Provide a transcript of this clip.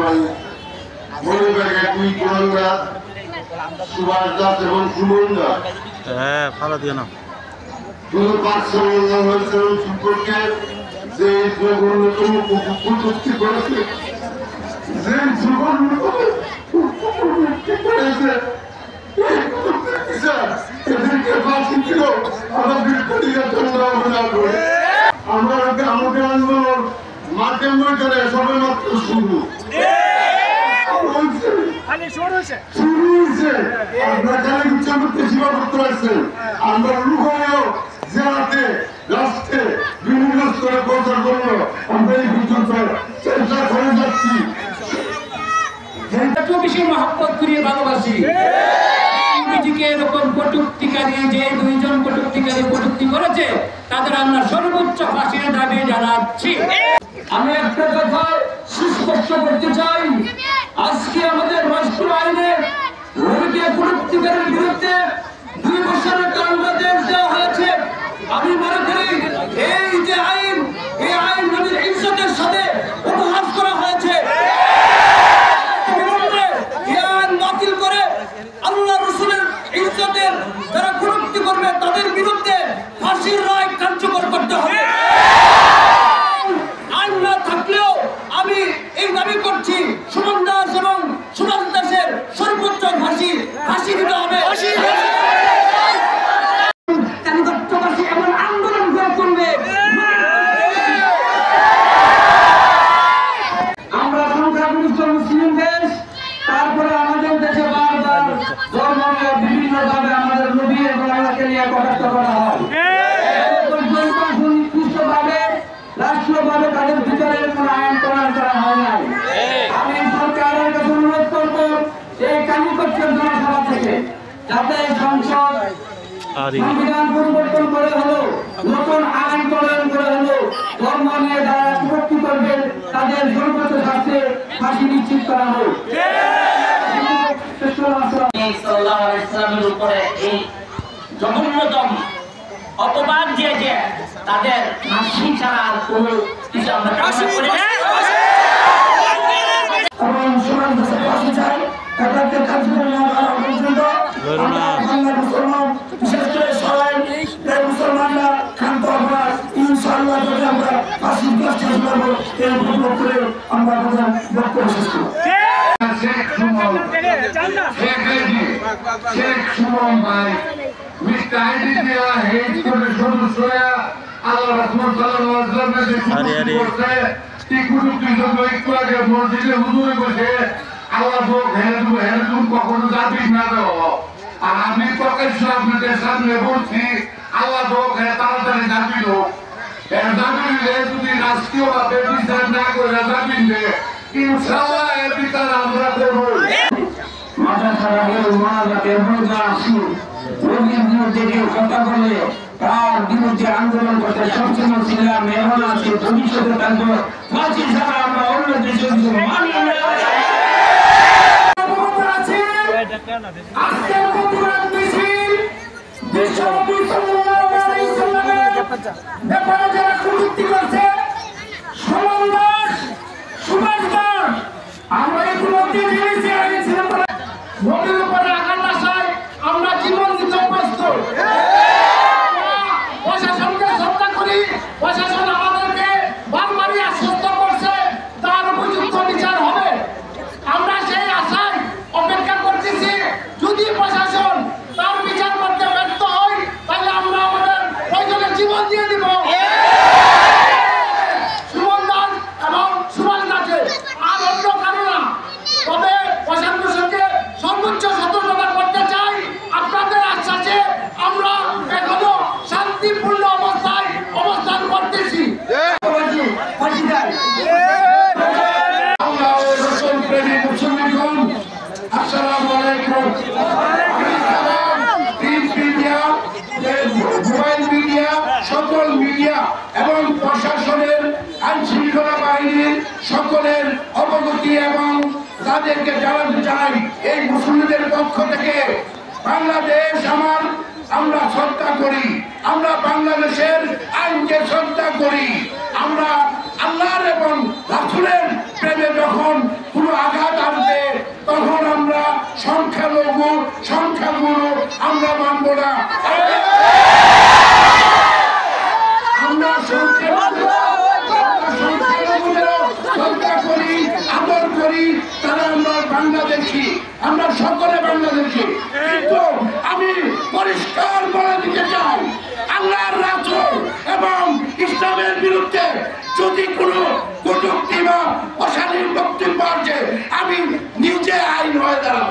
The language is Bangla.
ভাই মনিবাগে দুই গোলন্দা সুভাষ দাস এবং সুমন দাস। হ্যাঁ ফালা দিও না। শুধু 500 হয়েছে সম্পর্কে যে জঘন্যতম কটূক্তি করেছে, যে জঘন্যতম করেছে এদেরকে ফাঁসি দিল। আমাদের আমাকে আন্দোলন মাঠে ময়দানে সবে মাত্র শুরু হয়েছে। আপনার খালি উচ্চারণে সীমাবদ্ধ আছেন। আমরা লুকায়ও জেলাতে রাষ্ট্রে বিভিন্ন স্তরে প্রচার করলো আমরা এই পর্যন্ত চেষ্টা করে যাচ্ছি। বেশি মহব্বত করিয়ে ভালোবাসি এরকম কটূক্তিকারী যে দুইজন কটূক্তিকারী কটূক্তি করেছে তাদের আমরা সর্বোচ্চ ফাঁসির দাবি জানাচ্ছি। আমি একটা কথা সুস্পষ্ট করতে চাই, আজকে আমাদের রাষ্ট্র আইনে কটূক্তিকারীর বিরুদ্ধে 2 বছরের কারাদণ্ড দেওয়া হয়েছে। আমি মনে করি এই যে আইন, এই আইন নবীর ইজ্জতের সাথে উপহাস করা হয়েছে। বাতিল করে আল্লাহ রাসূলের ইজ্জতের যারা কটূক্তি করবে তাদের বিরুদ্ধে ফাঁসির রায় কার্যকর করতে হবে। আইন না থাকলেও আমি এই দাবি করছি সুমন দাস এবং সুভাষ দাসের সর্বোচ্চ ফাঁসি দিতে হবে। এমন আন্দোলন করবে আমরা মুসলিম দেশ, তারপরে আমাদের দেশে বারবার ধর্ম বিভিন্ন ভাবে আমাদের নবী এবং আল্লাহকে নিয়ে কটাক্ষ করা হয়। সুনির্দিষ্টভাবে রাষ্ট্রীয়ভাবে তাদের বিচারের কোন আইন প্রণয়ন করা হয় নাই। আমি সরকারের কাছে অনুরোধ করবো এই কালীপক্ষের জনসভা থেকে যাতে সংসদ সংবিধান পরিবর্তন করে হলো, নতুন আইন প্রণয়ন করে হলো, ধর্ম নিয়ে যারা কটূক্তি করবেন তাদের সর্বোচ্চ শাস্তি ফাঁসি নিশ্চিত করা হোক। উপরে এই জঘন্যতম অপবাদ যে তাদের ফাঁসি ছাড়া আর কোনো কিছু আমরা বিশেষ করে সবাই মুসলমানরা ক্ষান্ত আমরা ইনশাআল্লাহ আমরা ফাঁসির চেষ্টা করবো এই করে আমরা বক্তব্য শেষ করবো। শেখ সুমন ভাই মিস্টার আইডিয়া হেড করে সদস্য আল্লাহ রাসূল সাল্লাল্লাহু আলাইহি ওয়াসাল্লামের যে কুটুক্তি করছে এই কুটুক্তির জন্য একটু আগে মসজিদে হুজুরে বসে আল্লাহ বক হেরদুম কখনো যাবি না দাও। আর আমি প্রকাশ্য আপনাদের সামনে বলছি আল্লাহ বক তাড়াতাড়ি যাবি না। এর দাবি যদি রাষ্ট্রীয়ভাবে বিচার না করে যাবি না ইনশাআল্লাহ এর বিচার আমরা দেব। মাথা ছাড়া হয়ে মাকে বলতে আসি রোগীর বিরুদ্ধে কেউ কথা বলে তার বিরুদ্ধে আন্দোলন করতে সবসময় ছিলাম, এখন আছে, ভবিষ্যতে থাকবো। ফাঁসি ছাড়া আমরা অন্য দেশের মানি না। আজকের প্রতিবাদ মিছিল বিশ্ব নবী সাল্লাল্লাহু আলাইহি সাল্লামের ব্যাপারে যারা কটূক্তি করছে, সুমন দাস, সুভাষ দাস, আমরা ইতিমধ্যে জেনেছি নবীর উপরে আঘাত আসায় আমরা জীবন দিতে প্রস্তুত। প্রশাসনকে শ্রদ্ধা করি, প্রশাসন আমাদেরকে বারবারই আশ্বস্ত করছে তার উপযুক্ত বিচার হবে। আমরা সেই আশায় অপেক্ষা করতেছি। যদি প্রশাসন তার বিচার করতে ব্যর্থ হয় তাহলে আমরা আমাদের প্রয়োজনে জীবন দিয়ে দিব। সুমন দাস এবং সুভাষ দাসকে আর অন্য কারো না। তবে প্রশাসনকে সর্বোচ্চ সতর্কতা করতে চাই। আপনাদের আশ্বাসে আমরা এখনো শান্তিপূর্ণ অবস্থায় অবস্থান করতেছি। আসসালামু আলাইকুম। মোবাইল মিডিয়া, সকল মিডিয়া এবং প্রশাসনের আইনশৃঙ্খলা বাহিনীর সকলের অবগতি এবং তাদেরকে জানাতে চাই এই মুসলিমদের পক্ষ থেকে বাংলাদেশ আমরা শ্রদ্ধা করি, আমরা বাংলাদেশের আইনকে শ্রদ্ধা করি। আমরা আল্লাহর এবং রাসূলের প্রেমে যখন কোনো যদি কোনো কটূক্তি বা অশালীন বক্তব্য আছে আমি নিজে আইন হয়ে দাঁড়াবো।